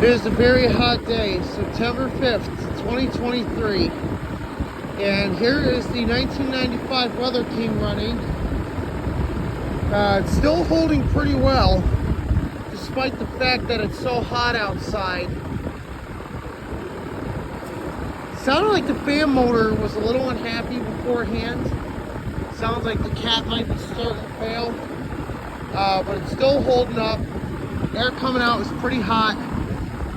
is a very hot day, September 5th, 2023. And here is the 1995 Weatherking running. It's still holding pretty well, despite the fact that it's so hot outside. Sounded like the fan motor was a little unhappy beforehand. Sounds like the cat might be starting to fail. But it's still holding up. Air coming out is pretty hot.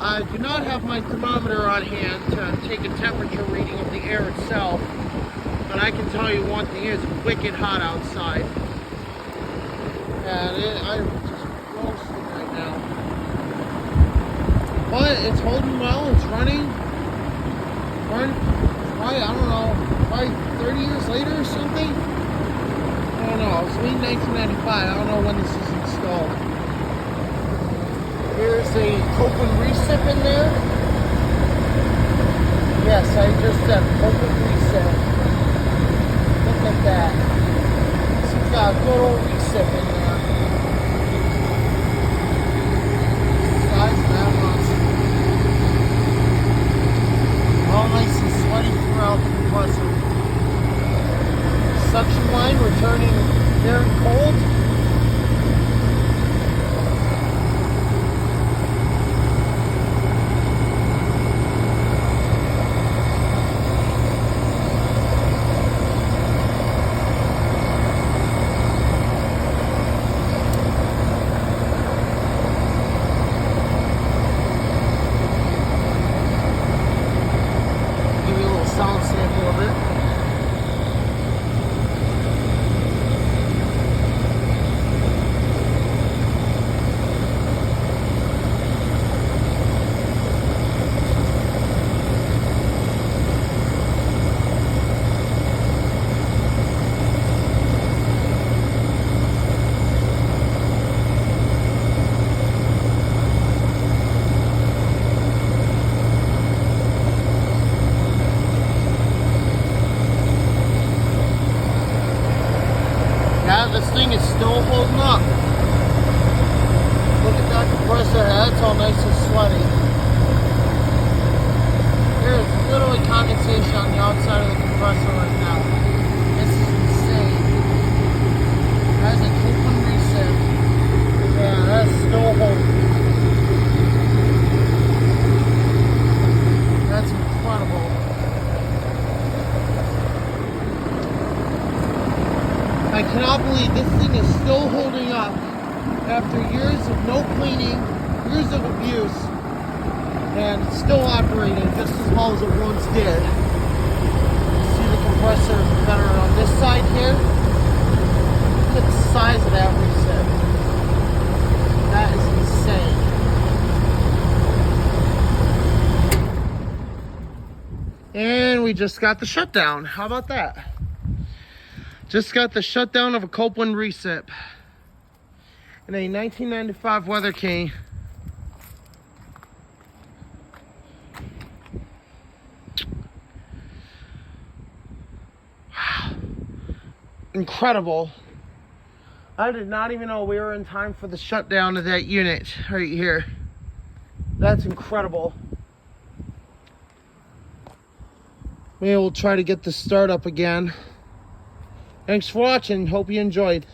I do not have my thermometer on hand to take a temperature reading of the air itself, but I can tell you one thing, it's wicked hot outside. And I'm just roasting right now. But it's holding well, it's running. Probably, I don't know, probably 30 years later or something? I don't know, it's late 1995, I don't know when this is installed. Here's a Copeland recip in there. Yes, I just said Copeland recip. Look at that. This has got a good old recip in there. Size that much. All nice and sweaty throughout the compressor. Suction line returning very cold. Sound sample of it. Yeah, this thing is still holding up. Look at that compressor head, it's all nice and sweaty. There's literally condensation on the outside of the compressor right now. This is insane. That's a Copeland recip. Yeah, that's still holding. That's incredible. I cannot believe this thing is still holding up after years of no cleaning, years of abuse, and it's still operating just as well as it once did. You see the compressor better on this side here. Look at the size of that recip. That is insane. And we just got the shutdown. How about that? Just got the shutdown of a Copeland recip in a 1995 Weatherking. Wow. Incredible. I did not even know we were in time for the shutdown of that unit right here. That's incredible. Maybe we'll try to get the start up again. Thanks for watching. Hope you enjoyed.